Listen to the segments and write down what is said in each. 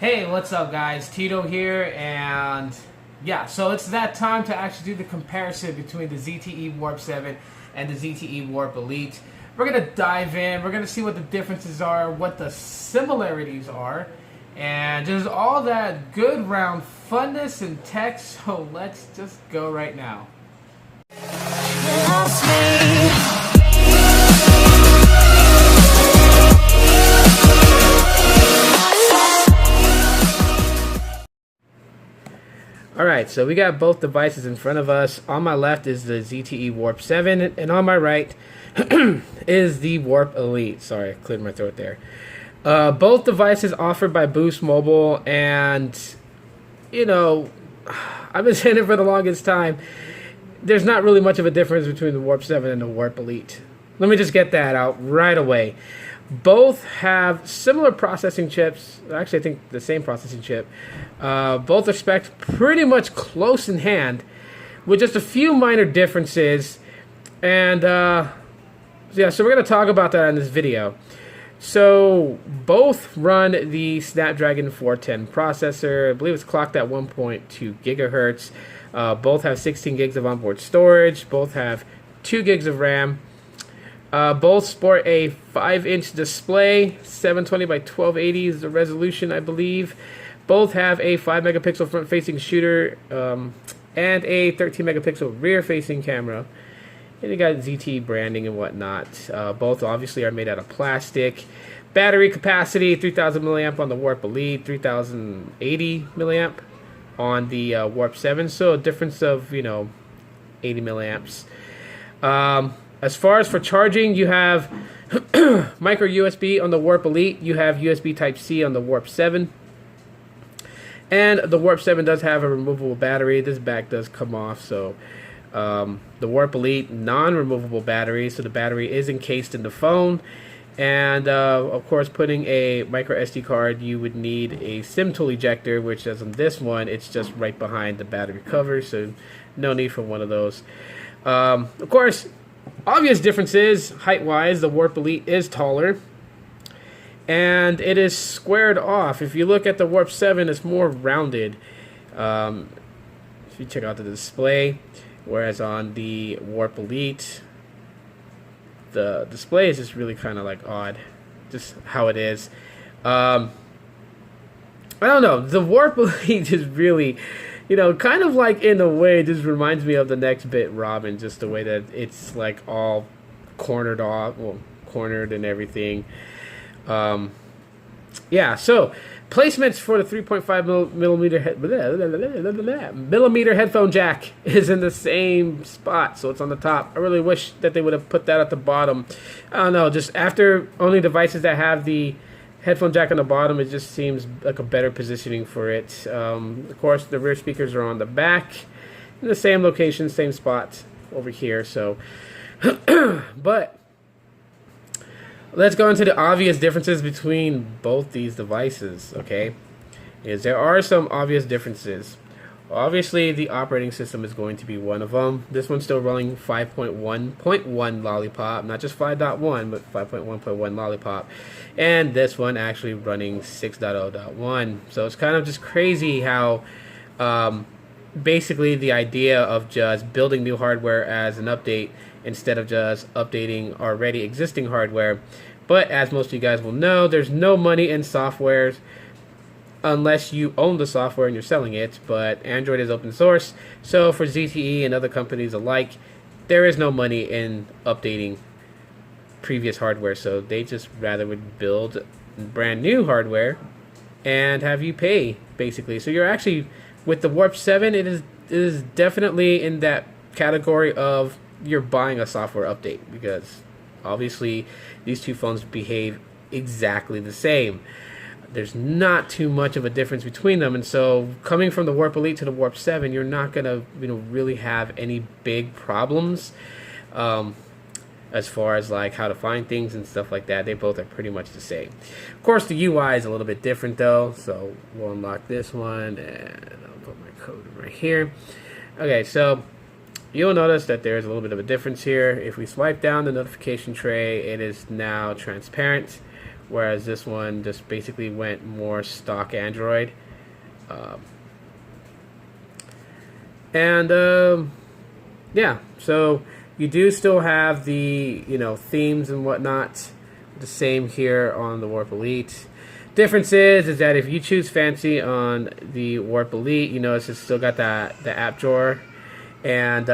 Hey, what's up guys? Tito here, and yeah, so it's that time to actually do the comparison between the ZTE Warp 7 and the ZTE Warp Elite. We're going to dive in, we're going to see what the differences are, what the similarities are, and just all that good round funness and tech, so let's just go right now. Alright, so we got both devices in front of us. On my left is the ZTE Warp 7, and on my right is the Warp Elite. Sorry, I cleared my throat there. Both devices offered by Boost Mobile, and, you know, I've been saying it for the longest time. There's not really much of a difference between the Warp 7 and the Warp Elite. Let me just get that out right away. Both have similar processing chips. Actually, I think the same processing chip. Both are spec'd pretty much close in hand, with just a few minor differences. And yeah, so we're going to talk about that in this video. So both run the Snapdragon 410 processor. I believe it's clocked at 1.2 gigahertz. Both have 16 gigs of onboard storage. Both have 2 gigs of RAM. Both sport a 5-inch display, 720 by 1280 is the resolution, I believe. Both have a 5-megapixel front-facing shooter and a 13-megapixel rear-facing camera. And you got ZTE branding and whatnot. Both obviously are made out of plastic. Battery capacity, 3,000 milliamp on the Warp Elite, 3,080 milliamp on the Warp 7. So a difference of, 80 milliamps. As far as for charging, you have micro USB on the Warp Elite. You have USB Type-C on the Warp 7. And the Warp 7 does have a removable battery. This back does come off, so the Warp Elite, non-removable battery, so the battery is encased in the phone. And, of course, putting a micro SD card, you would need a SIM tool ejector, which as on this one, it's just right behind the battery cover, so no need for one of those. Of course, obvious differences, height-wise, the Warp Elite is taller, and it is squared off. If you look at the Warp 7, it's more rounded. If you check out the display, whereas on the Warp Elite, the display is just really kind of like odd, just how it is. I don't know, the Warp Elite is really, kind of like in a way just reminds me of the Next Bit Robin, just the way that it's like all cornered off, cornered and everything. Yeah, so placements for the 3.5 millimeter headphone jack is in the same spot, so it's on the top. I really wish that they would have put that at the bottom. I don't know, just after only devices that have the headphone jack on the bottom, it just seems like a better positioning for it. Of course, the rear speakers are on the back, in the same location, same spot over here. So, but let's go into the obvious differences between both these devices. Okay, there are some obvious differences. Obviously, the operating system is going to be one of them. This one's still running 5.1.1 Lollipop, not just 5.1, but 5.1.1 Lollipop. And this one actually running 6.0.1. So it's kind of just crazy how basically the idea of just building new hardware as an update instead of just updating already existing hardware. But as most of you guys will know, there's no money in softwares unless you own the software and you're selling it, but Android is open source, so for ZTE and other companies alike, there is no money in updating previous hardware, so they just rather would build brand new hardware and have you pay, basically. So you're actually, with the Warp 7, it is definitely in that category of you're buying a software update, because obviously these two phones behave exactly the same. There's not too much of a difference between them, and so coming from the Warp Elite to the Warp 7, you're not gonna really have any big problems as far as like how to find things and stuff like that. They both are pretty much the same. Of course, the UI is a little bit different though, so we'll unlock this one and I'll put my code right here. Okay, so you'll notice that there's a little bit of a difference here. If we swipe down the notification tray, it is now transparent, whereas this one just basically went more stock Android. Yeah, so you do still have the, you know, themes and whatnot. The same here on the Warp Elite. Difference is that if you choose fancy on the Warp Elite, you notice it's still got the app drawer. And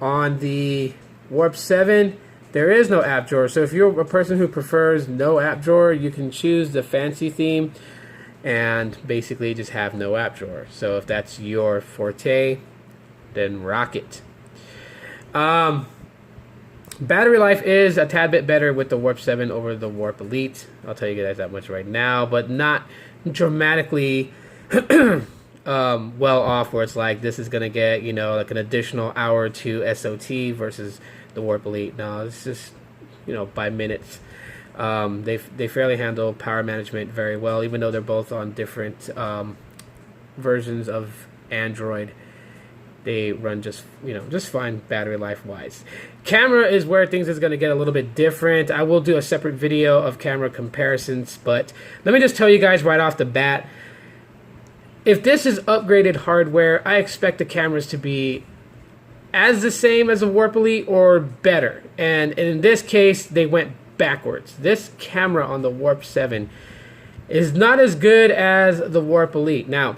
on the Warp 7, there is no app drawer. So if you're a person who prefers no app drawer, you can choose the fancy theme and basically just have no app drawer. So if that's your forte, then rock it. Battery life is a tad bit better with the Warp 7 over the Warp Elite. I'll tell you guys that much right now, but not dramatically well off where it's like this is going to get, you know, like an additional hour or two SOT versus the Warp Elite. No, it's just, you know, by minutes. They fairly handle power management very well, even though they're both on different versions of Android. They run just, you know, just fine battery life wise. Camera is where things is going to get a little bit different. I will do a separate video of camera comparisons, but let me just tell you guys right off the bat, if this is upgraded hardware, I expect the cameras to be as the same as a Warp Elite or better. And in this case, they went backwards. This camera on the Warp 7 is not as good as the Warp Elite. Now,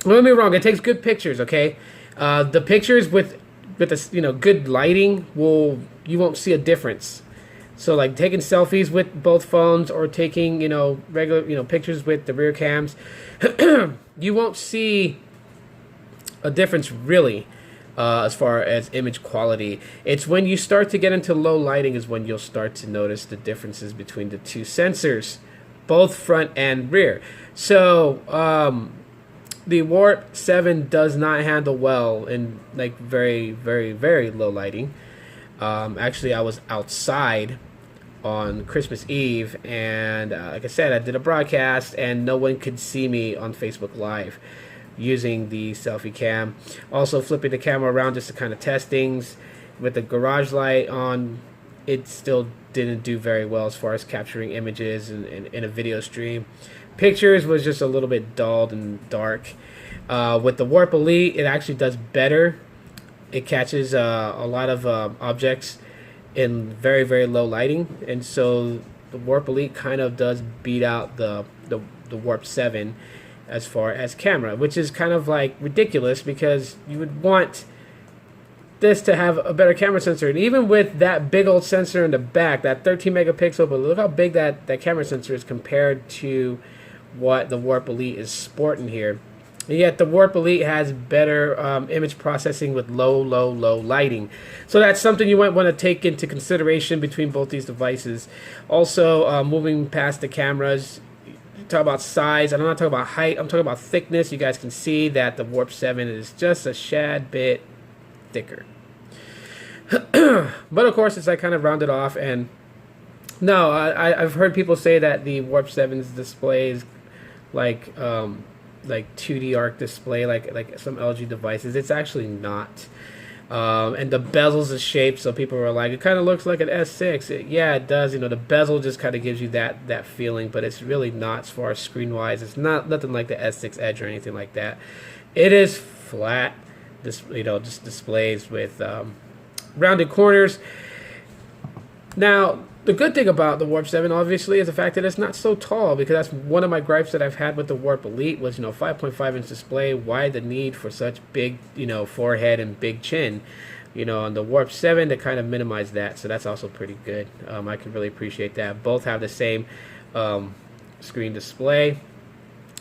don't get me wrong, it takes good pictures, okay? The pictures with a, you know, good lighting you won't see a difference. So like taking selfies with both phones or taking, you know, regular, you know, pictures with the rear cams, you won't see a difference really as far as image quality. It's when you start to get into low lighting is when you'll start to notice the differences between the two sensors, both front and rear. So the Warp 7 does not handle well in like very, very, very low lighting. Actually, I was outside on Christmas Eve, and like I said, I did a broadcast, and no one could see me on Facebook Live using the selfie cam. Also, flipping the camera around just to kind of test things with the garage light on, it still didn't do very well as far as capturing images in a video stream. Pictures was just a little bit dulled and dark. With the Warp Elite, it actually does better. It catches a lot of objects in very, very low lighting, and so the Warp Elite kind of does beat out the Warp 7 as far as camera, which is kind of like ridiculous because you would want this to have a better camera sensor. And even with that big old sensor in the back, that 13 megapixel, but look how big that camera sensor is compared to what the Warp Elite is sporting here. And yet the Warp Elite has better image processing with low lighting. So that's something you might want to take into consideration between both these devices. Also, moving past the cameras, talk about size. I'm not talking about height. I'm talking about thickness. You guys can see that the Warp 7 is just a shad bit thicker. But of course, it's like kind of rounded off. And no, I've heard people say that the Warp 7's display is like 2D arc display, like some LG devices. It's actually not. And the bezel's is shaped, so people are like, it kind of looks like an S6. Yeah, it does. You know, the bezel just kind of gives you that feeling, but it's really not as far as screen wise. It's nothing like the S6 Edge or anything like that. It is flat. This, you know, just displays with rounded corners. Now, the good thing about the Warp 7, obviously, is the fact that it's not so tall, because that's one of my gripes that I've had with the Warp Elite was, you know, 5.5-inch display. Why the need for such big, you know, forehead and big chin? You know, on the Warp 7, they kind of minimize that, so that's also pretty good. I can really appreciate that. Both have the same screen display,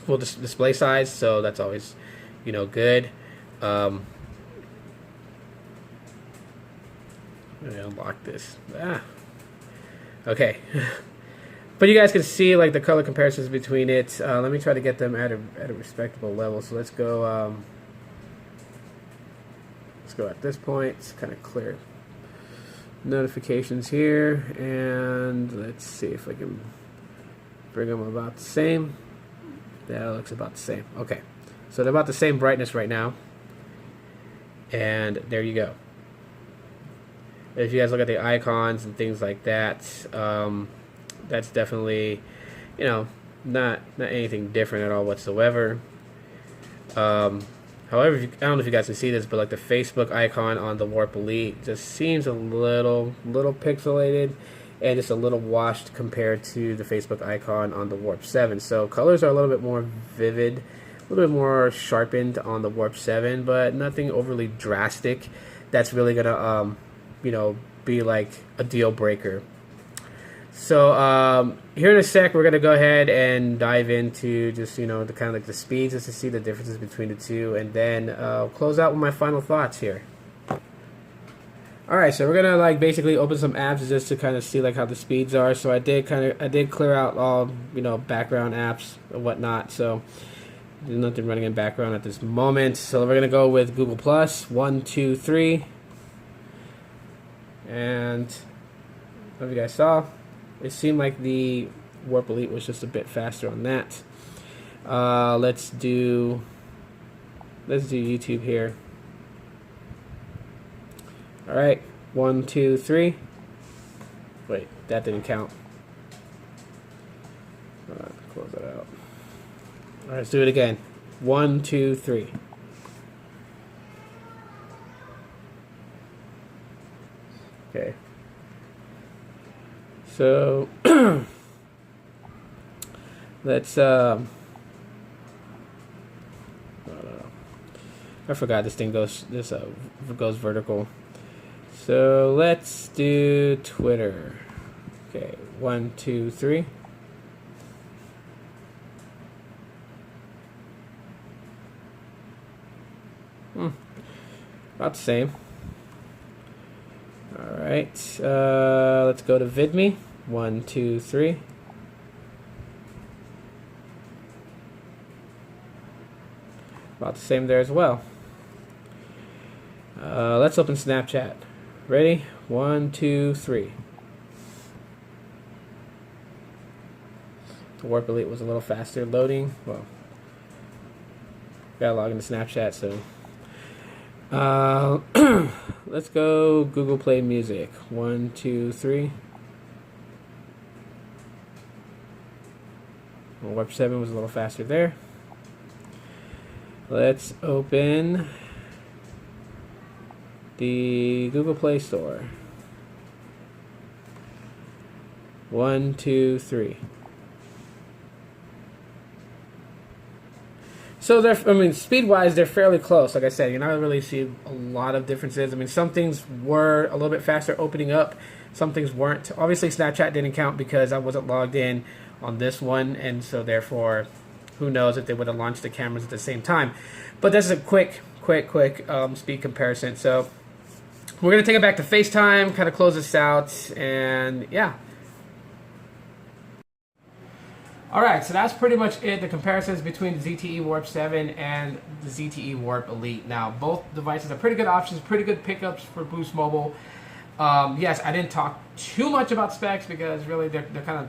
well, display size, so that's always, you know, good. Let me unlock this. Okay. But you guys can see like the color comparisons between it. Let me try to get them at a respectable level. So let's go at this point. It's kind of clear. Notifications here, and let's see if I can bring them about the same. That looks about the same. Okay. So they're about the same brightness right now. And there you go. If you guys look at the icons and things like that, that's definitely, you know, not anything different at all whatsoever. Um, However, I don't know if you guys can see this, but like the Facebook icon on the Warp Elite just seems a little pixelated and just a little washed compared to the Facebook icon on the Warp 7. So colors are a little bit more vivid, a little bit more sharpened on the Warp 7, but nothing overly drastic that's really gonna be like a deal breaker. So here in a sec, we're gonna go ahead and dive into just the kind of like the speeds, just to see the differences between the two, and then close out with my final thoughts here. All right, so we're gonna like basically open some apps just to kind of see like how the speeds are. So I did clear out all background apps and whatnot. So there's nothing running in background at this moment. So we're gonna go with Google Plus 1, 2, 3, and what you guys saw. It seemed like the Warp Elite was just a bit faster on that. Let's do YouTube here. All right, 1, 2, 3. Wait, that didn't count. Close that out. All right, let's do it again. 1, 2, 3. Okay. So let's I forgot this thing goes vertical. So let's do Twitter. Okay, 1, 2, 3. About the same. Alright, let's go to VidMe. 1, 2, 3. About the same there as well. Let's open Snapchat. Ready? 1, 2, 3. The Warp Elite was a little faster loading. Well, gotta log into Snapchat, so. Let's go Google Play Music. 1, 2, 3. Well, Warp 7 was a little faster there. Let's open the Google Play Store. 1, 2, 3. So speed-wise, they're fairly close. Like I said, you're not really see a lot of differences. I mean, some things were a little bit faster opening up. Some things weren't. Obviously, Snapchat didn't count because I wasn't logged in on this one, and so therefore, who knows if they would have launched the cameras at the same time. But this is a quick speed comparison. So we're going to take it back to FaceTime, kind of close this out, and yeah. Alright, so that's pretty much it, the comparisons between the ZTE Warp 7 and the ZTE Warp Elite. Now, both devices are pretty good options, pretty good pickups for Boost Mobile. Yes, I didn't talk too much about specs because really they're kind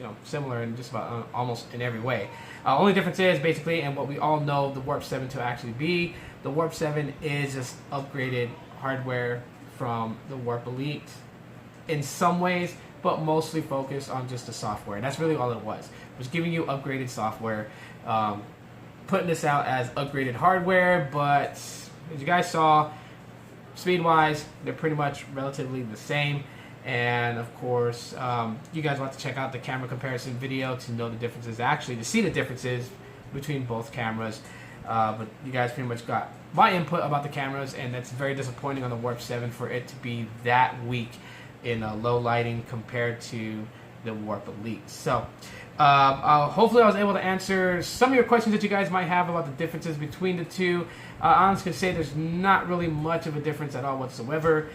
of similar in just about almost in every way. Only difference is basically, and what we all know the Warp 7 to actually be, the Warp 7 is just upgraded hardware from the Warp Elite in some ways, but mostly focused on just the software. And that's really all it was. It was giving you upgraded software, putting this out as upgraded hardware, but as you guys saw, speed-wise, they're pretty much relatively the same. And of course, you guys want to check out the camera comparison video to know the differences, actually to see the differences between both cameras. But you guys pretty much got my input about the cameras, and that's very disappointing on the Warp 7 for it to be that weak in low lighting compared to the Warp Elite. So hopefully I was able to answer some of your questions that you guys might have about the differences between the two. I honestly can say there's not really much of a difference at all whatsoever.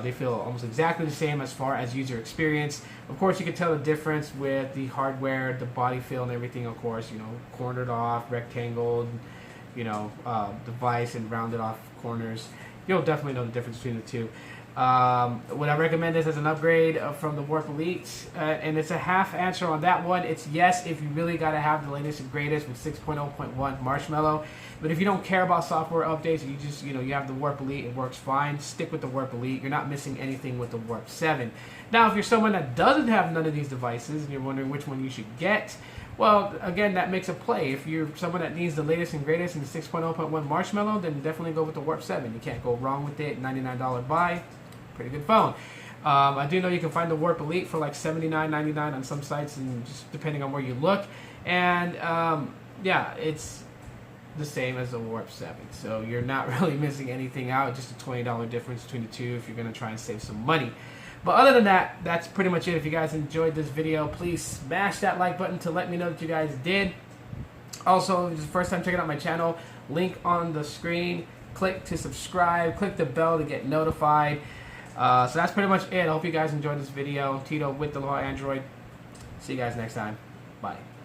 They feel almost exactly the same as far as user experience. Of course, you can tell the difference with the hardware, the body feel and everything, of course, cornered off, rectangled, device and rounded off corners. You'll definitely know the difference between the two. Would I recommend this as an upgrade from the Warp Elite? And it's a half answer on that one. It's yes if you really got to have the latest and greatest with 6.0.1 Marshmallow. But if you don't care about software updates, you just, you have the Warp Elite, it works fine. Stick with the Warp Elite. You're not missing anything with the Warp 7. Now, if you're someone that doesn't have none of these devices and you're wondering which one you should get, well, again, that makes a play. If you're someone that needs the latest and greatest in 6.0.1 Marshmallow, then definitely go with the Warp 7. You can't go wrong with it. $99 buy. Pretty good phone. I do know you can find the Warp Elite for like $79.99 on some sites, and just depending on where you look. And yeah, it's the same as the Warp 7, so you're not really missing anything out. Just a $20 difference between the two if you're going to try and save some money. But other than that, that's pretty much it. If you guys enjoyed this video, please smash that like button to let me know that you guys did. Also, if it's the first time checking out my channel, link on the screen. Click to subscribe. Click the bell to get notified. So that's pretty much it. I hope you guys enjoyed this video. Tito with the Law Android. See you guys next time. Bye.